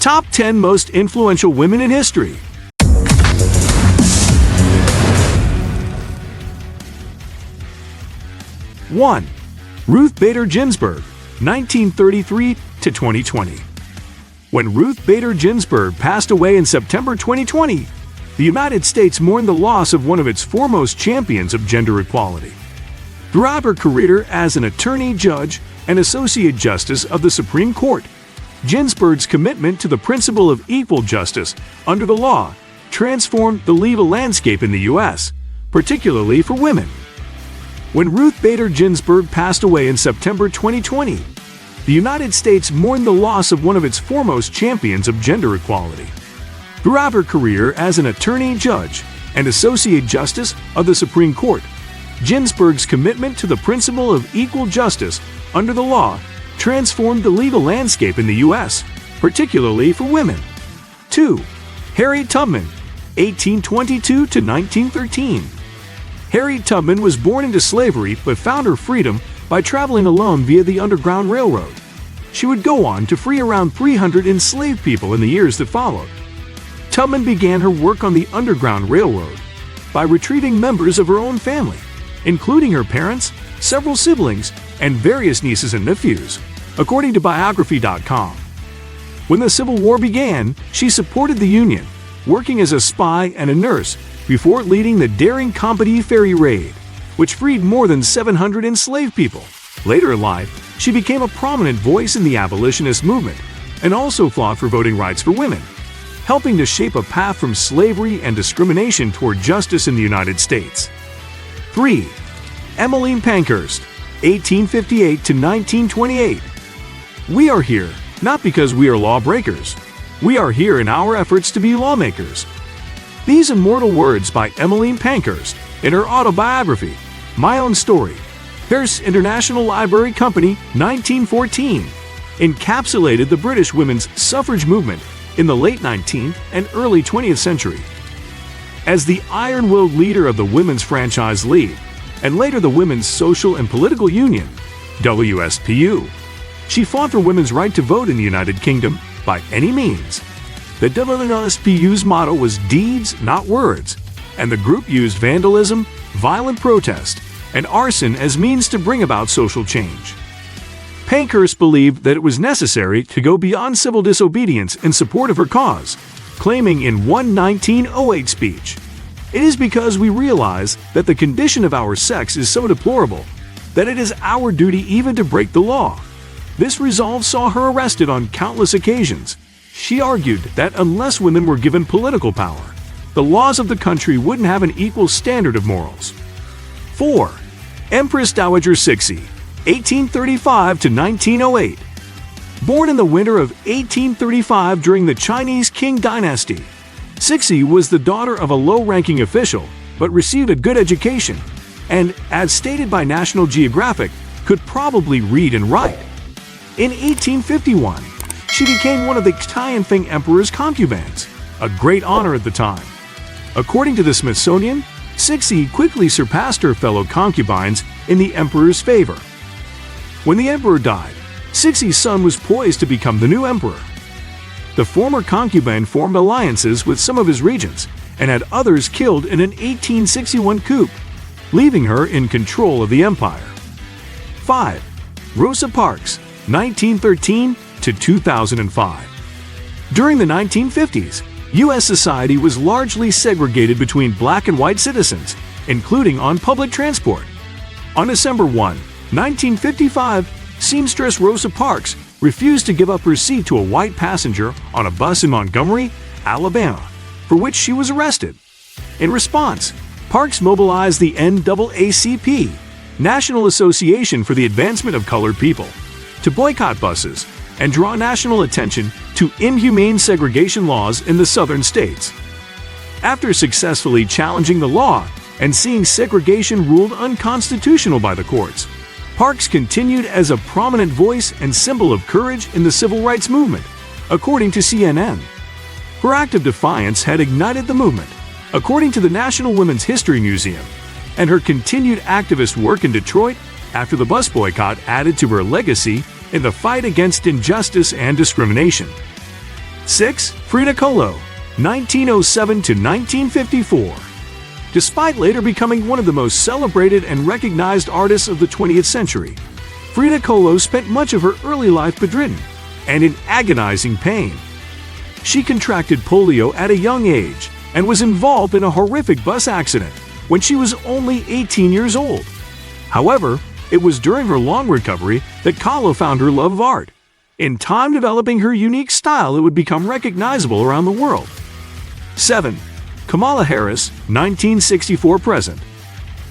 Top 10 Most Influential Women in History. 1. Ruth Bader Ginsburg, 1933 to 2020. When Ruth Bader Ginsburg passed away in September 2020, the United States mourned the loss of one of its foremost champions of gender equality. Throughout her career as an attorney, judge, and associate justice of the Supreme Court, Ginsburg's commitment to the principle of equal justice under the law transformed the legal landscape in the U.S., particularly for women. When Ruth Bader Ginsburg passed away in September 2020, the United States mourned the loss of one of its foremost champions of gender equality. Throughout her career as an attorney, judge, and associate justice of the Supreme Court, Ginsburg's commitment to the principle of equal justice under the law transformed the legal landscape in the U.S., particularly for women. 2. Harriet Tubman, 1822 to 1913. Harriet Tubman was born into slavery but found her freedom by traveling alone via the Underground Railroad. She would go on to free around 300 enslaved people in the years that followed. Tubman began her work on the Underground Railroad by retrieving members of her own family, including her parents, several siblings, and various nieces and nephews, according to Biography.com. When the Civil War began, she supported the Union, working as a spy and a nurse before leading the daring Company Ferry Raid, which freed more than 700 enslaved people. Later in life, she became a prominent voice in the abolitionist movement and also fought for voting rights for women, helping to shape a path from slavery and discrimination toward justice in the United States. 3. Emmeline Pankhurst, 1858 to 1928. We are here not because we are lawbreakers. We are here in our efforts to be lawmakers. These immortal words by Emmeline Pankhurst in her autobiography, My Own Story, Paris International Library Company, 1914, encapsulated the British women's suffrage movement in the late 19th and early 20th century. As the iron-willed leader of the Women's Franchise League, and later the Women's Social and Political Union, WSPU, she fought for women's right to vote in the United Kingdom by any means. The WSPU's motto was deeds, not words, and the group used vandalism, violent protest, and arson as means to bring about social change. Pankhurst believed that it was necessary to go beyond civil disobedience in support of her cause, claiming in one 1908 speech, "It is because we realize that the condition of our sex is so deplorable that it is our duty even to break the law." This resolve saw her arrested on countless occasions. She argued that unless women were given political power, the laws of the country wouldn't have an equal standard of morals. 4. Empress Dowager Cixi, 1835 to 1908. Born in the winter of 1835 during the Chinese Qing dynasty, Cixi was the daughter of a low-ranking official but received a good education and, as stated by National Geographic, could probably read and write. In 1851, she became one of the Tianfeng Emperor's concubines, a great honor at the time. According to the Smithsonian, Cixi quickly surpassed her fellow concubines in the emperor's favor. When the emperor died, Cixi's son was poised to become the new emperor. The former concubine formed alliances with some of his regents and had others killed in an 1861 coup, leaving her in control of the empire. 5. Rosa Parks, 1913 to 2005. During the 1950s, U.S. society was largely segregated between black and white citizens, including on public transport. On December 1, 1955, seamstress Rosa Parks refused to give up her seat to a white passenger on a bus in Montgomery, Alabama, for which she was arrested. In response, Parks mobilized the NAACP, National Association for the Advancement of Colored People, to boycott buses and draw national attention to inhumane segregation laws in the southern states. After successfully challenging the law and seeing segregation ruled unconstitutional by the courts, Parks continued as a prominent voice and symbol of courage in the civil rights movement, according to CNN. Her act of defiance had ignited the movement, according to the National Women's History Museum, and her continued activist work in Detroit after the bus boycott added to her legacy in the fight against injustice and discrimination. 6. Frida Kahlo, 1907 to 1954. Despite later becoming one of the most celebrated and recognized artists of the 20th century, Frida Kahlo spent much of her early life bedridden and in agonizing pain. She contracted polio at a young age and was involved in a horrific bus accident when she was only 18 years old. However, it was during her long recovery that Kahlo found her love of art. In time developing her unique style that would become recognizable around the world. 7. Kamala Harris, 1964 present.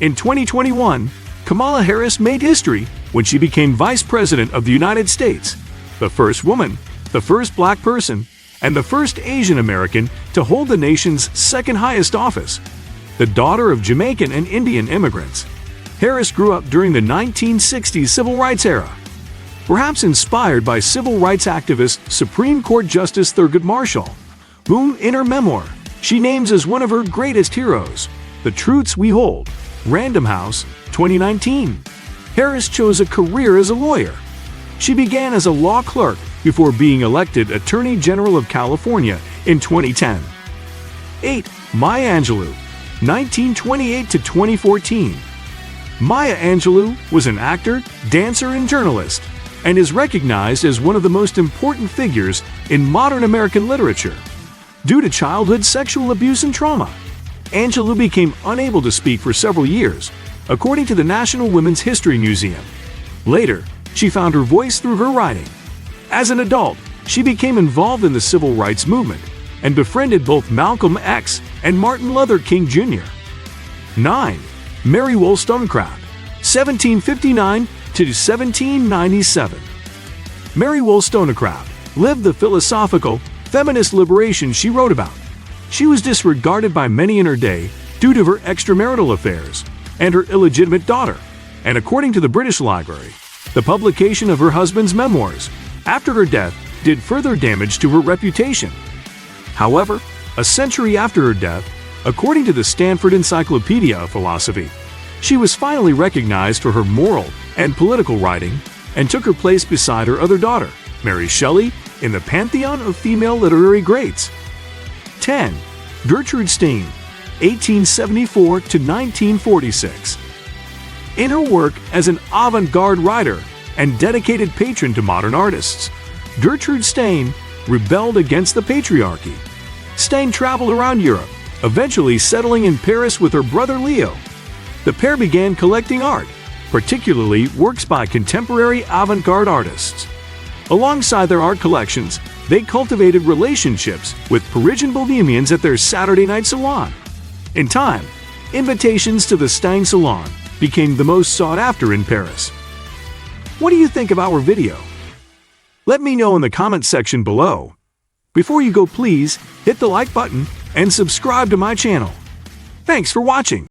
In 2021, Kamala Harris made history when she became Vice President of the United States, the first woman, the first black person, and the first Asian American to hold the nation's second highest office. The daughter of Jamaican and Indian immigrants, Harris grew up during the 1960s civil rights era. Perhaps inspired by civil rights activist Supreme Court Justice Thurgood Marshall, whom in her memoir she names as one of her greatest heroes, The Truths We Hold, Random House, 2019. Harris chose a career as a lawyer. She began as a law clerk before being elected Attorney General of California in 2010. 8. Maya Angelou, 1928 to 2014. Maya Angelou was an actor, dancer, and journalist, and is recognized as one of the most important figures in modern American literature. Due to childhood sexual abuse and trauma, Angelou became unable to speak for several years, according to the National Women's History Museum. Later, she found her voice through her writing. As an adult, she became involved in the civil rights movement and befriended both Malcolm X and Martin Luther King Jr. 9. Mary Wollstonecraft, 1759 to 1797. Mary Wollstonecraft lived the philosophical, feminist liberation she wrote about. She was disregarded by many in her day due to her extramarital affairs and her illegitimate daughter, and according to the British Library, the publication of her husband's memoirs after her death did further damage to her reputation. However, a century after her death, according to the Stanford Encyclopedia of Philosophy, she was finally recognized for her moral and political writing and took her place beside her other daughter, Mary Shelley, in the pantheon of female literary greats. 10. Gertrude Stein, 1874 to 1946. In her work as an avant-garde writer and dedicated patron to modern artists, Gertrude Stein rebelled against the patriarchy. Stein traveled around Europe, eventually settling in Paris with her brother Leo. The pair began collecting art, particularly works by contemporary avant-garde artists. Alongside their art collections, they cultivated relationships with Parisian bohemians at their Saturday night salon. In time, invitations to the Stein Salon became the most sought after in Paris. What do you think of our video? Let me know in the comments section below. Before you go, please hit the like button and subscribe to my channel. Thanks for watching.